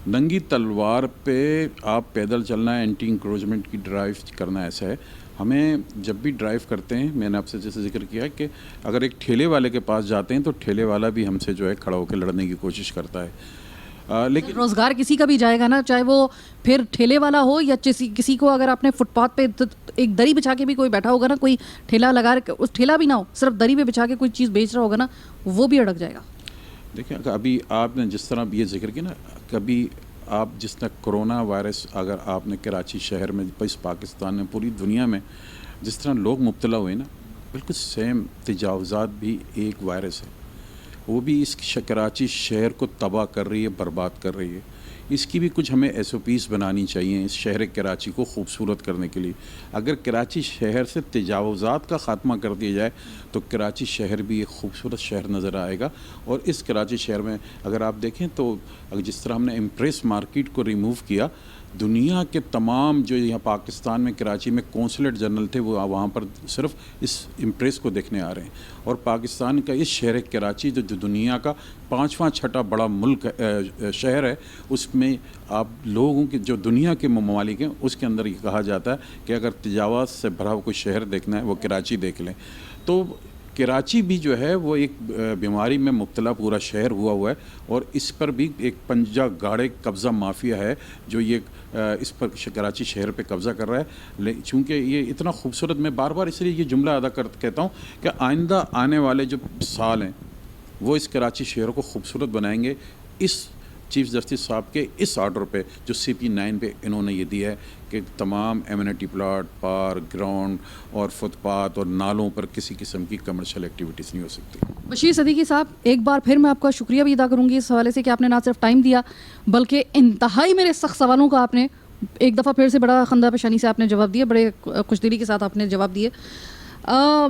ننگی تلوار پہ آپ پیدل چلنا, اینٹی انکروچمنٹ کی ڈرائیو کرنا ایسا ہے. ہمیں جب بھی ڈرائیو کرتے ہیں, میں نے آپ سے جیسے ذکر کیا کہ اگر ایک ٹھیلے والے کے پاس جاتے ہیں تو ٹھیلے والا بھی ہم سے جو ہے کھڑا ہو کے لڑنے کی کوشش کرتا ہے. لیکن روزگار کسی کا بھی جائے گا نا, چاہے وہ پھر ٹھیلے والا ہو یا کسی کو اگر آپ نے فٹ پاتھ پہ ایک دری بچھا کے بھی کوئی بیٹھا ہوگا نا, کوئی ٹھیلا لگا اس ٹھیلا بھی نہ ہو, صرف دری پہ بچھا کے کوئی چیز بیچ رہا ہوگا نا, وہ بھی اڑک جائے گا. دیکھیں, ابھی آپ نے جس طرح یہ ذکر کیا نا, کبھی آپ جس طرح کرونا وائرس اگر آپ نے کراچی شہر میں, اس پاکستان میں, پوری دنیا میں جس طرح لوگ مبتلا ہوئے نا, بالکل سیم تجاوزات بھی ایک وائرس ہے, وہ بھی اس کراچی شہر کو تباہ کر رہی ہے, برباد کر رہی ہے. اس کی بھی کچھ ہمیں ایس او پیز بنانی چاہیے اس شہر کراچی کو خوبصورت کرنے کے لیے. اگر کراچی شہر سے تجاوزات کا خاتمہ کر دیا جائے تو کراچی شہر بھی ایک خوبصورت شہر نظر آئے گا. اور اس کراچی شہر میں اگر آپ دیکھیں تو جس طرح ہم نے امپریس مارکیٹ کو ریموو کیا, دنیا کے تمام جو یہاں پاکستان میں کراچی میں کونسلیٹ جنرل تھے وہ وہاں پر صرف اس امپریس کو دیکھنے آ رہے ہیں. اور پاکستان کا اس شہر کراچی جو دنیا کا 5واں 6واں بڑا ملک شہر ہے, اس میں آپ لوگوں کے جو دنیا کے ممالک ہیں اس کے اندر یہ کہا جاتا ہے کہ اگر تجاوز سے بھرا ہوا کوئی شہر دیکھنا ہے وہ کراچی دیکھ لیں. تو کراچی بھی جو ہے وہ ایک بیماری میں مبتلا پورا شہر ہوا ہے, اور اس پر بھی ایک پنجہ گاڑے قبضہ مافیا ہے جو یہ اس پر کراچی شہر پہ قبضہ کر رہا ہے. چونکہ یہ اتنا خوبصورت, میں بار بار اس لیے یہ جملہ ادا کہتا ہوں کہ آئندہ آنے والے جو سال ہیں وہ اس کراچی شہر کو خوبصورت بنائیں گے. اس چیف جسٹس صاحب کے اس آرڈر پہ جو CP9 پہ انہوں نے یہ دیا ہے کہ تمام ایمینٹی پلاٹ, پارک, گراؤنڈ اور فٹ پاتھ اور نالوں پر کسی قسم کی کمرشل ایکٹیویٹیز نہیں ہو سکتی. بشیر صدیقی صاحب, ایک بار پھر میں آپ کا شکریہ بھی ادا کروں گی اس حوالے سے کہ آپ نے نہ صرف ٹائم دیا بلکہ انتہائی میرے سخت سوالوں کا آپ نے ایک دفعہ پھر سے بڑا خندہ پیشانی سے آپ نے جواب دیا, بڑے خوش دلی کے ساتھ آپ نے جواب دیے.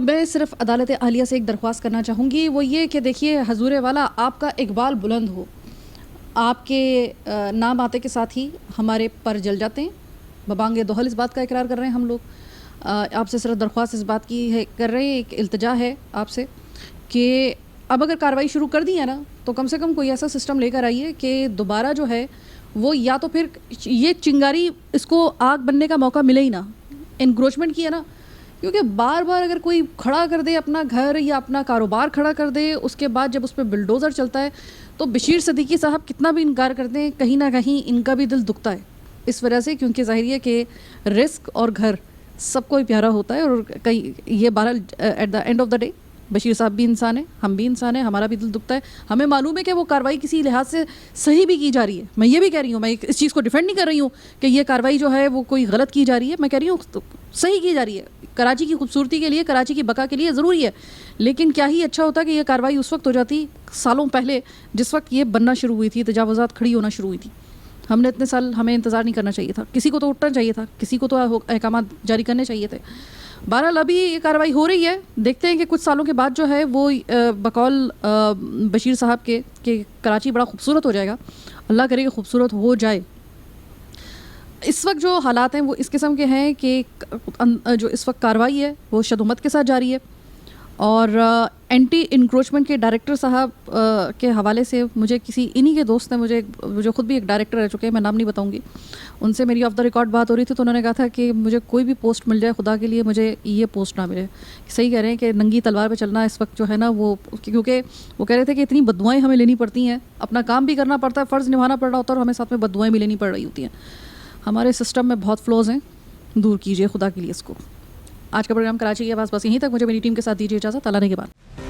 میں صرف عدالت عالیہ سے ایک درخواست کرنا چاہوں گی, وہ یہ کہ دیکھیے حضور والا, آپ کا اقبال بلند ہو, آپ کے نام آتے کے ساتھ ہی ہمارے پر جل جاتے ہیں. ببانگ دوحل اس بات کا اقرار کر رہے ہیں ہم لوگ. آپ سے صرف درخواست اس بات کی ہے کر رہے ہیں, ایک التجا ہے آپ سے کہ اب اگر کارروائی شروع کر دی ہے نا تو کم سے کم کوئی ایسا سسٹم لے کر آئیے کہ دوبارہ جو ہے وہ یا تو پھر یہ چنگاری اس کو آگ بننے کا موقع ملے ہی نا, انکروچمنٹ کی ہے نا. کیونکہ بار بار اگر کوئی کھڑا کر دے اپنا گھر یا اپنا کاروبار کھڑا کر دے, اس کے بعد جب اس پہ بلڈوزر چلتا ہے تو بشیر صدیقی صاحب کتنا بھی انکار کرتے ہیں, کہیں نہ کہیں ان کا بھی دل دکھتا ہے اس وجہ سے, کیونکہ ظاہر ہے کہ رزق اور گھر سب کو ہی پیارا ہوتا ہے. اور کہیں یہ بہرحال at the end of the day Bashir صاحب بھی انسان ہے, ہم بھی انسان ہیں, ہمارا بھی دل دکھتا ہے. ہمیں معلوم ہے کہ وہ کارروائی کسی لحاظ سے صحیح بھی کی جا رہی ہے. میں یہ بھی کہہ رہی ہوں, میں اس چیز کو ڈیفینڈ نہیں کر رہی ہوں کہ یہ کارروائی جو ہے وہ کوئی غلط کی جا رہی ہے, میں کہہ رہی ہوں صحیح کی جا رہی ہے. کراچی کی خوبصورتی کے لیے, کراچی کی بقا کے لیے ضروری ہے. لیکن کیا ہی اچھا ہوتا کہ یہ کارروائی اس وقت ہو جاتی سالوں پہلے جس وقت یہ بننا شروع ہوئی تھی, تجاوزات کھڑی ہونا شروع ہوئی تھی. ہم نے اتنے سال ہمیں انتظار نہیں کرنا چاہیے تھا. کسی کو تو اٹھنا چاہیے تھا, کسی کو تو احکامات جاری کرنے چاہیے تھے. بہرحال ابھی یہ کارروائی ہو رہی ہے, دیکھتے ہیں کہ کچھ سالوں کے بعد جو ہے وہ بقول بشیر صاحب کے کہ کراچی بڑا خوبصورت ہو جائے گا. اللہ کرے کہ خوبصورت ہو جائے. اس وقت جو حالات ہیں وہ اس قسم کے ہیں کہ جو اس وقت کارروائی ہے وہ شدومت کے ساتھ جاری ہے, اور اینٹی انکروچمنٹ کے ڈائریکٹر صاحب کے حوالے سے مجھے کسی انہی کے دوست نے مجھے جو خود بھی ایک ڈائریکٹر رہ چکے ہیں, میں نام نہیں بتاؤں گی, ان سے میری آف دا ریکارڈ بات ہو رہی تھی تو انہوں نے کہا تھا کہ مجھے کوئی بھی پوسٹ مل جائے خدا کے لیے مجھے یہ پوسٹ نہ ملے. صحیح کہہ رہے ہیں کہ ننگی تلوار پہ چلنا اس وقت جو ہے نا وہ, کیونکہ وہ کہہ رہے تھے کہ اتنی بددعائیں ہمیں لینی پڑتی ہیں, اپنا کام بھی کرنا پڑتا ہے, فرض نبھانا پڑ رہا ہوتا ہے, اور ہمیں ساتھ میں بددعائیں بھی لینی پڑ رہی ہوتی ہیں. ہمارے سسٹم میں بہت فلوز ہیں, دور کیجیے خدا کے لیے اس کو. آج کا پروگرام کراچی کی آواز بس یہیں تک. مجھے میری ٹیم کے ساتھ دیجیے اجازت. اللہ نے کے بعد.